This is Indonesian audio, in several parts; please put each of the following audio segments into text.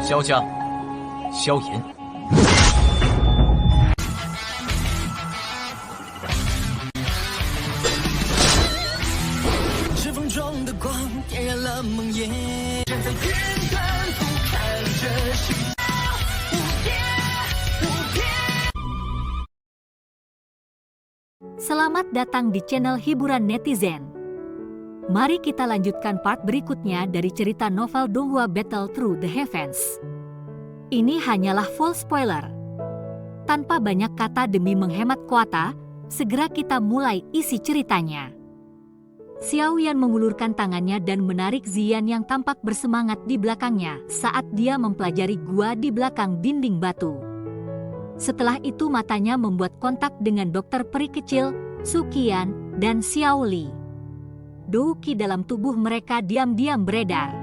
萧家、萧炎。指缝中的光点燃了梦魇，站在天端俯瞰着世界无边无边。 Selamat datang di channel hiburan netizen. Mari kita lanjutkan part berikutnya dari cerita novel Donghua Battle Through the Heavens. Ini hanyalah full spoiler. Tanpa banyak kata demi menghemat kuota, segera kita mulai isi ceritanya. Xiao Yan mengulurkan tangannya dan menarik Ziyan yang tampak bersemangat di belakangnya saat dia mempelajari gua di belakang dinding batu. Setelah itu matanya membuat kontak dengan dokter peri kecil, Su Qian, dan Xiao Li. Dou Qi dalam tubuh mereka diam-diam beredar.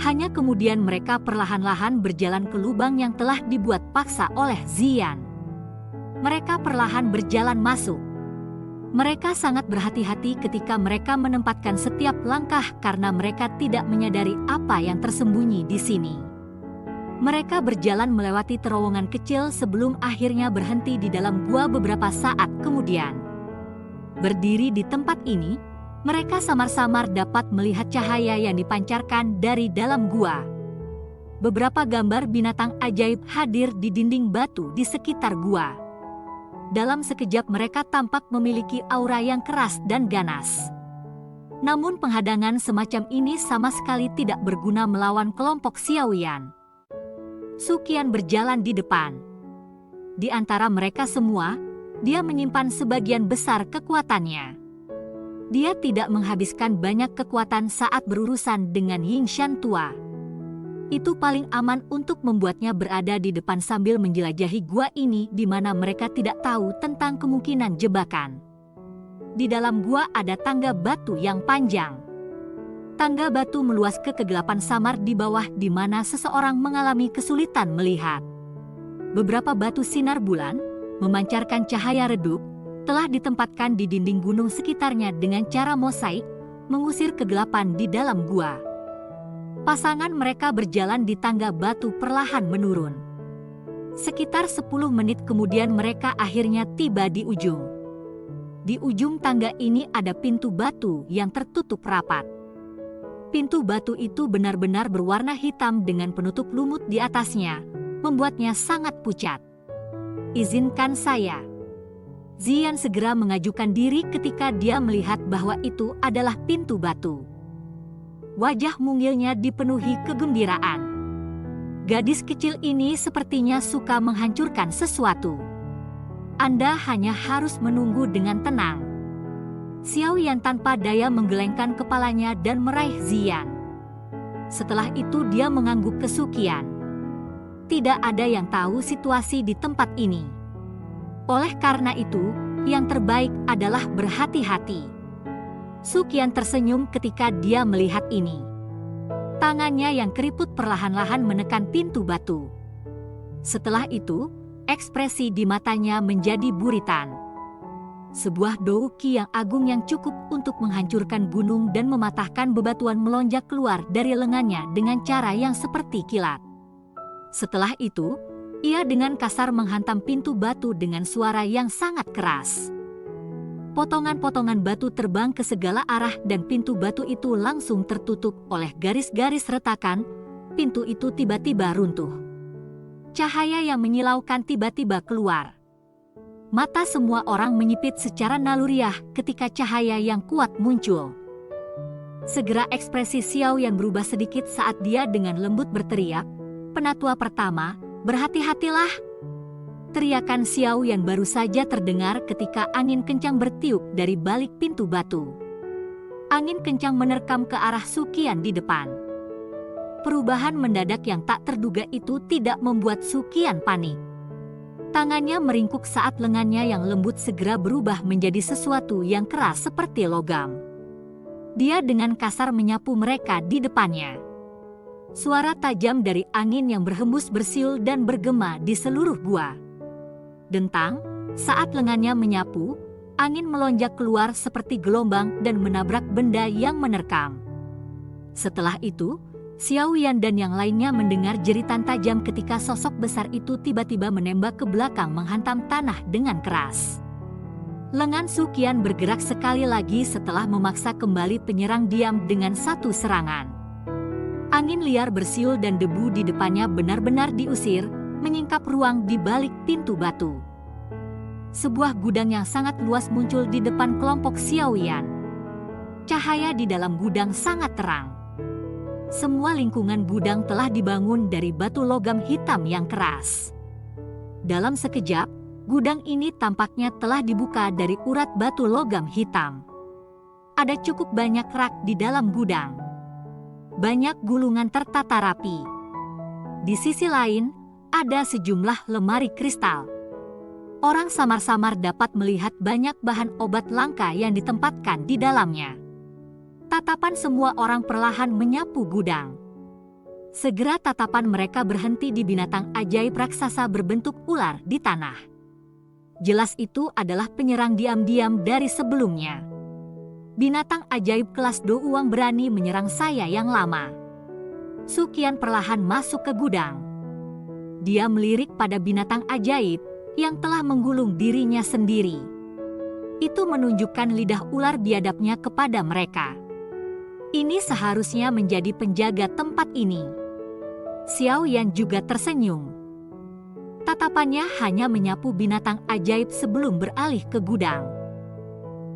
Hanya kemudian mereka perlahan-lahan berjalan ke lubang yang telah dibuat paksa oleh Ziyan. Mereka perlahan berjalan masuk. Mereka sangat berhati-hati ketika mereka menempatkan setiap langkah karena mereka tidak menyadari apa yang tersembunyi di sini. Mereka berjalan melewati terowongan kecil sebelum akhirnya berhenti di dalam gua beberapa saat kemudian. Berdiri di tempat ini, mereka samar-samar dapat melihat cahaya yang dipancarkan dari dalam gua. Beberapa gambar binatang ajaib hadir di dinding batu di sekitar gua. Dalam sekejap mereka tampak memiliki aura yang keras dan ganas. Namun penghadangan semacam ini sama sekali tidak berguna melawan kelompok Xiao Yan. Su Qian berjalan di depan. Di antara mereka semua, dia menyimpan sebagian besar kekuatannya. Dia tidak menghabiskan banyak kekuatan saat berurusan dengan Ying Shan tua. Itu paling aman untuk membuatnya berada di depan sambil menjelajahi gua ini di mana mereka tidak tahu tentang kemungkinan jebakan. Di dalam gua ada tangga batu yang panjang. Tangga batu meluas ke kegelapan samar di bawah di mana seseorang mengalami kesulitan melihat. Beberapa batu sinar bulan, memancarkan cahaya redup, telah ditempatkan di dinding gunung sekitarnya dengan cara mosaik, mengusir kegelapan di dalam gua. Pasangan mereka berjalan di tangga batu perlahan menurun. Sekitar 10 menit kemudian mereka akhirnya tiba di ujung. Di ujung tangga ini ada pintu batu yang tertutup rapat. Pintu batu itu benar-benar berwarna hitam dengan penutup lumut di atasnya, membuatnya sangat pucat. Izinkan saya. Ziyan segera mengajukan diri ketika dia melihat bahwa itu adalah pintu batu. Wajah mungilnya dipenuhi kegembiraan. Gadis kecil ini sepertinya suka menghancurkan sesuatu. Anda hanya harus menunggu dengan tenang. Xiao Yan tanpa daya menggelengkan kepalanya dan meraih Ziyan. Setelah itu dia mengangguk ke Su Qian. Tidak ada yang tahu situasi di tempat ini. Oleh karena itu, yang terbaik adalah berhati-hati. Su Qian tersenyum ketika dia melihat ini. Tangannya yang keriput perlahan-lahan menekan pintu batu. Setelah itu, ekspresi di matanya menjadi buritan. Sebuah Dou Qi yang agung yang cukup untuk menghancurkan gunung dan mematahkan bebatuan melonjak keluar dari lengannya dengan cara yang seperti kilat. Setelah itu, ia dengan kasar menghantam pintu batu dengan suara yang sangat keras. Potongan-potongan batu terbang ke segala arah dan pintu batu itu langsung tertutup oleh garis-garis retakan. Pintu itu tiba-tiba runtuh. Cahaya yang menyilaukan tiba-tiba keluar. Mata semua orang menyipit secara naluriah ketika cahaya yang kuat muncul. Segera ekspresi Xiao Yan berubah sedikit saat dia dengan lembut berteriak, "Penatua pertama, berhati-hatilah!" Teriakan Xiao Yan baru saja terdengar ketika angin kencang bertiup dari balik pintu batu. Angin kencang menerkam ke arah Su Qian di depan. Perubahan mendadak yang tak terduga itu tidak membuat Su Qian panik. Tangannya meringkuk saat lengannya yang lembut segera berubah menjadi sesuatu yang keras seperti logam. Dia dengan kasar menyapu mereka di depannya. Suara tajam dari angin yang berhembus bersiul dan bergema di seluruh gua. Dentang, saat lengannya menyapu, angin melonjak keluar seperti gelombang dan menabrak benda yang menerkam. Setelah itu, Xiao Yan dan yang lainnya mendengar jeritan tajam ketika sosok besar itu tiba-tiba menembak ke belakang menghantam tanah dengan keras. Lengan Su Qian bergerak sekali lagi setelah memaksa kembali penyerang diam dengan satu serangan. Angin liar bersiul dan debu di depannya benar-benar diusir, menyingkap ruang di balik pintu batu. Sebuah gudang yang sangat luas muncul di depan kelompok Xiao Yan. Cahaya di dalam gudang sangat terang. Semua lingkungan gudang telah dibangun dari batu logam hitam yang keras. Dalam sekejap, gudang ini tampaknya telah dibuka dari urat batu logam hitam. Ada cukup banyak rak di dalam gudang. Banyak gulungan tertata rapi. Di sisi lain, ada sejumlah lemari kristal. Orang samar-samar dapat melihat banyak bahan obat langka yang ditempatkan di dalamnya. Tatapan semua orang perlahan menyapu gudang. Segera tatapan mereka berhenti di binatang ajaib raksasa berbentuk ular di tanah. Jelas itu adalah penyerang diam-diam dari sebelumnya. Binatang ajaib kelas Do Uang berani menyerang saya yang lama. Su Qian perlahan masuk ke gudang. Dia melirik pada binatang ajaib yang telah menggulung dirinya sendiri. Itu menunjukkan lidah ular biadabnya kepada mereka. Ini seharusnya menjadi penjaga tempat ini. Xiao Yan juga tersenyum. Tatapannya hanya menyapu binatang ajaib sebelum beralih ke gudang.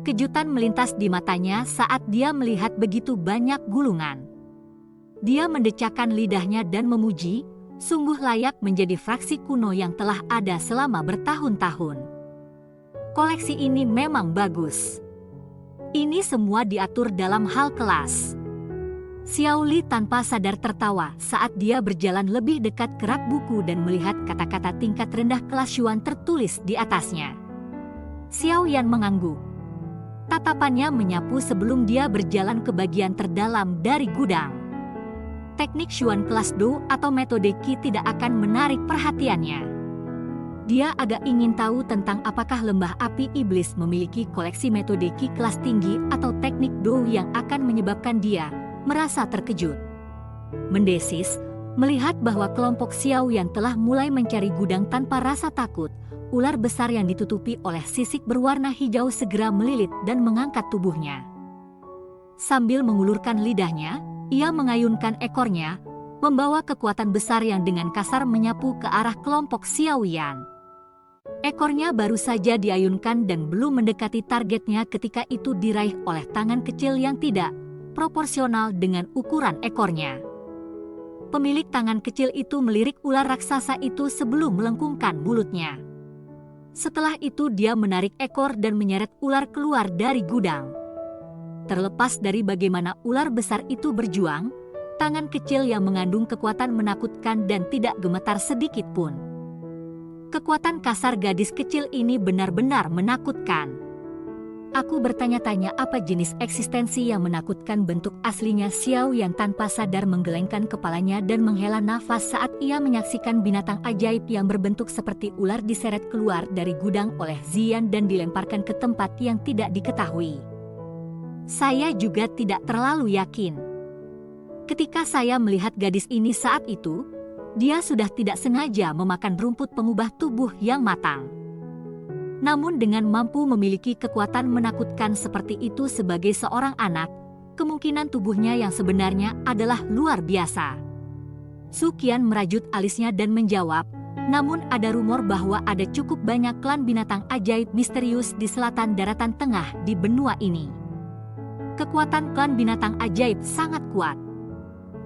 Kejutan melintas di matanya saat dia melihat begitu banyak gulungan. Dia mendecakkan lidahnya dan memuji, sungguh layak menjadi fraksi kuno yang telah ada selama bertahun-tahun. Koleksi ini memang bagus. Ini semua diatur dalam hal kelas. Xiao Li tanpa sadar tertawa saat dia berjalan lebih dekat ke rak buku dan melihat kata-kata tingkat rendah kelas Yuan tertulis di atasnya. Xiao Yan mengangguk. Tatapannya menyapu sebelum dia berjalan ke bagian terdalam dari gudang. Teknik Xuan kelas Do atau metode Qi tidak akan menarik perhatiannya. Dia agak ingin tahu tentang apakah lembah api iblis memiliki koleksi metode Qi kelas tinggi atau teknik Do yang akan menyebabkan dia merasa terkejut. Mendesis, melihat bahwa kelompok Xiao yang telah mulai mencari gudang tanpa rasa takut, ular besar yang ditutupi oleh sisik berwarna hijau segera melilit dan mengangkat tubuhnya. Sambil mengulurkan lidahnya, ia mengayunkan ekornya, membawa kekuatan besar yang dengan kasar menyapu ke arah kelompok Xiao Yan. Ekornya baru saja diayunkan dan belum mendekati targetnya ketika itu diraih oleh tangan kecil yang tidak proporsional dengan ukuran ekornya. Pemilik tangan kecil itu melirik ular raksasa itu sebelum melengkungkan mulutnya. Setelah itu dia menarik ekor dan menyeret ular keluar dari gudang. Terlepas dari bagaimana ular besar itu berjuang, tangan kecil yang mengandung kekuatan menakutkan dan tidak gemetar sedikit pun. Kekuatan kasar gadis kecil ini benar-benar menakutkan. Aku bertanya-tanya apa jenis eksistensi yang menakutkan. Bentuk aslinya Xiao yang tanpa sadar menggelengkan kepalanya dan menghela nafas saat ia menyaksikan binatang ajaib yang berbentuk seperti ular diseret keluar dari gudang oleh Zian dan dilemparkan ke tempat yang tidak diketahui. Saya juga tidak terlalu yakin. Ketika saya melihat gadis ini saat itu, dia sudah tidak sengaja memakan rumput pengubah tubuh yang matang. Namun dengan mampu memiliki kekuatan menakutkan seperti itu sebagai seorang anak, kemungkinan tubuhnya yang sebenarnya adalah luar biasa. Su Qian merajut alisnya dan menjawab, namun ada rumor bahwa ada cukup banyak klan binatang ajaib misterius di selatan daratan tengah di benua ini. Kekuatan klan binatang ajaib sangat kuat.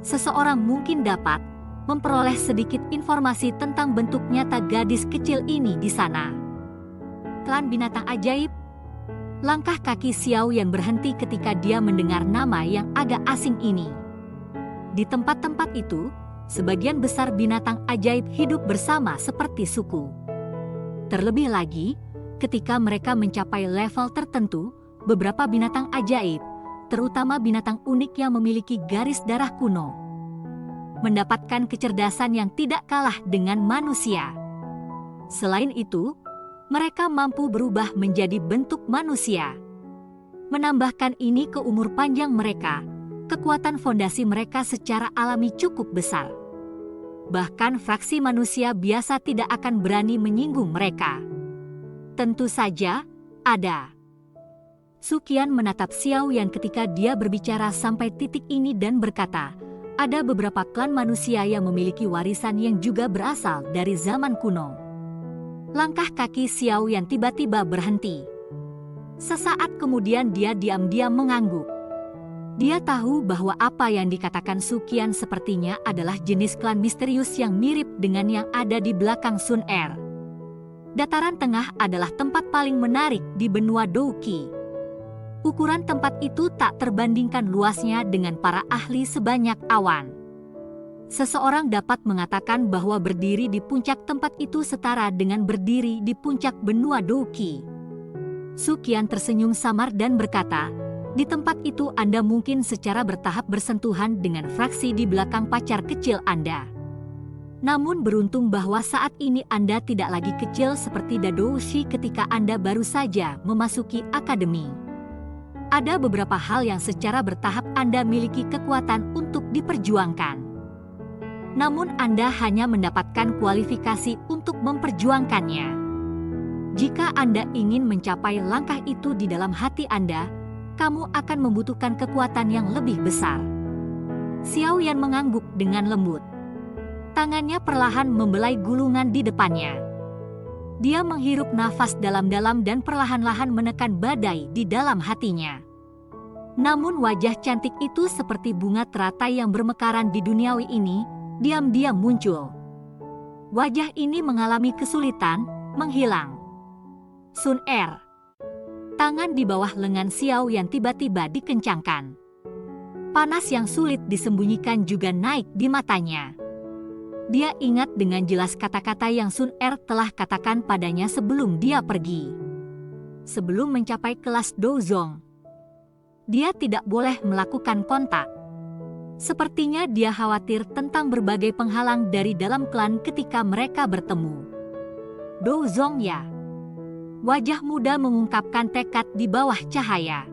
Seseorang mungkin dapat memperoleh sedikit informasi tentang bentuk nyata gadis kecil ini di sana. Klan binatang ajaib? Langkah kaki Xiao yang berhenti ketika dia mendengar nama yang agak asing ini. Di tempat-tempat itu, sebagian besar binatang ajaib hidup bersama seperti suku. Terlebih lagi, ketika mereka mencapai level tertentu, beberapa binatang ajaib, terutama binatang unik yang memiliki garis darah kuno, mendapatkan kecerdasan yang tidak kalah dengan manusia. Selain itu, mereka mampu berubah menjadi bentuk manusia. Menambahkan ini ke umur panjang mereka, kekuatan fondasi mereka secara alami cukup besar. Bahkan fraksi manusia biasa tidak akan berani menyinggung mereka. Tentu saja, ada. Suqian menatap Xiao Yan ketika dia berbicara sampai titik ini dan berkata, ada beberapa klan manusia yang memiliki warisan yang juga berasal dari zaman kuno. Langkah kaki Xiao Yan tiba-tiba berhenti. Sesaat kemudian dia diam-diam mengangguk. Dia tahu bahwa apa yang dikatakan Suqian sepertinya adalah jenis klan misterius yang mirip dengan yang ada di belakang Sun Er. Dataran Tengah adalah tempat paling menarik di benua Douqi. Ukuran tempat itu tak terbandingkan luasnya dengan para ahli sebanyak awan. Seseorang dapat mengatakan bahwa berdiri di puncak tempat itu setara dengan berdiri di puncak benua Douqi. Suqian tersenyum samar dan berkata, di tempat itu Anda mungkin secara bertahap bersentuhan dengan fraksi di belakang pacar kecil Anda. Namun beruntung bahwa saat ini Anda tidak lagi kecil seperti Dadoushi ketika Anda baru saja memasuki akademi. Ada beberapa hal yang secara bertahap Anda miliki kekuatan untuk diperjuangkan. Namun Anda hanya mendapatkan kualifikasi untuk memperjuangkannya. Jika Anda ingin mencapai langkah itu di dalam hati Anda, kamu akan membutuhkan kekuatan yang lebih besar. Xiao Yan mengangguk dengan lembut. Tangannya perlahan membelai gulungan di depannya. Dia menghirup nafas dalam-dalam dan perlahan-lahan menekan badai di dalam hatinya. Namun wajah cantik itu seperti bunga teratai yang bermekaran di duniawi ini, diam-diam muncul. Wajah ini mengalami kesulitan, menghilang. Sun Er. Tangan di bawah lengan Xiao Yan tiba-tiba dikencangkan. Panas yang sulit disembunyikan juga naik di matanya. Dia ingat dengan jelas kata-kata yang Sun Er telah katakan padanya sebelum dia pergi. Sebelum mencapai kelas Douzong, dia tidak boleh melakukan kontak. Sepertinya dia khawatir tentang berbagai penghalang dari dalam klan ketika mereka bertemu. Douzong ya. Wajah muda mengungkapkan tekad di bawah cahaya.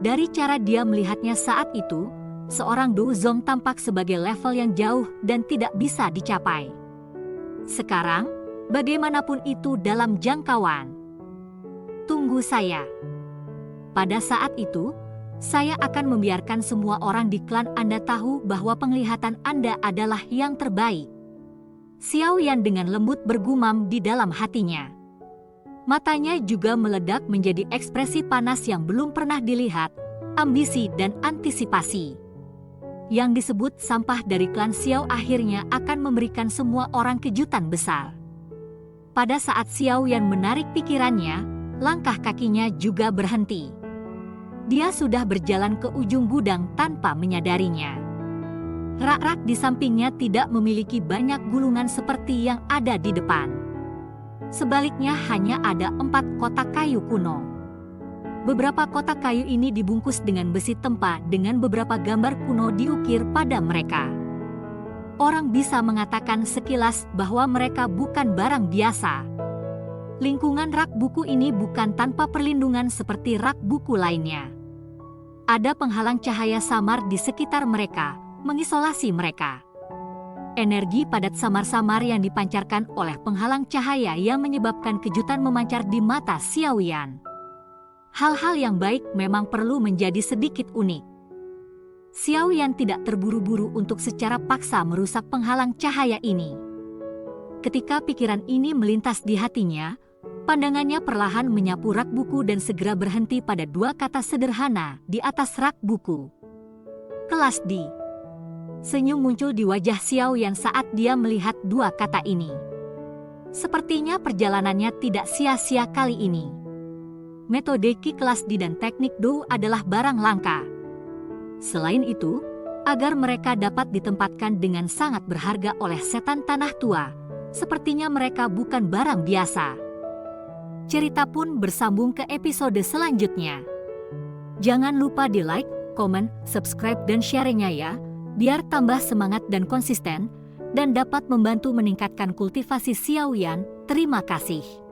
Dari cara dia melihatnya saat itu, seorang Douzong tampak sebagai level yang jauh dan tidak bisa dicapai. Sekarang, bagaimanapun itu dalam jangkauan. Tunggu saya. Pada saat itu, saya akan membiarkan semua orang di klan Anda tahu bahwa penglihatan Anda adalah yang terbaik. Xiao Yan dengan lembut bergumam di dalam hatinya. Matanya juga meledak menjadi ekspresi panas yang belum pernah dilihat, ambisi dan antisipasi. Yang disebut sampah dari klan Xiao akhirnya akan memberikan semua orang kejutan besar. Pada saat Xiao Yan menarik pikirannya, langkah kakinya juga berhenti. Dia sudah berjalan ke ujung gudang tanpa menyadarinya. Rak-rak di sampingnya tidak memiliki banyak gulungan seperti yang ada di depan. Sebaliknya hanya ada 4 kotak kayu kuno. Beberapa kotak kayu ini dibungkus dengan besi tempa dengan beberapa gambar kuno diukir pada mereka. Orang bisa mengatakan sekilas bahwa mereka bukan barang biasa. Lingkungan rak buku ini bukan tanpa perlindungan seperti rak buku lainnya. Ada penghalang cahaya samar di sekitar mereka, mengisolasi mereka. Energi padat samar-samar yang dipancarkan oleh penghalang cahaya yang menyebabkan kejutan memancar di mata Xiao Yan. Hal-hal yang baik memang perlu menjadi sedikit unik. Xiao Yan tidak terburu-buru untuk secara paksa merusak penghalang cahaya ini. Ketika pikiran ini melintas di hatinya, pandangannya perlahan menyapu rak buku dan segera berhenti pada 2 kata sederhana di atas rak buku. Kelas D. Senyum muncul di wajah Xiao Yan saat dia melihat 2 kata ini. Sepertinya perjalanannya tidak sia-sia kali ini. Metode Qi kelas D dan teknik Dou adalah barang langka. Selain itu, agar mereka dapat ditempatkan dengan sangat berharga oleh setan tanah tua, sepertinya mereka bukan barang biasa. Cerita pun bersambung ke episode selanjutnya. Jangan lupa di like, komen, subscribe dan share-nya ya, biar tambah semangat dan konsisten, dan dapat membantu meningkatkan kultivasi Xiao Yan. Terima kasih.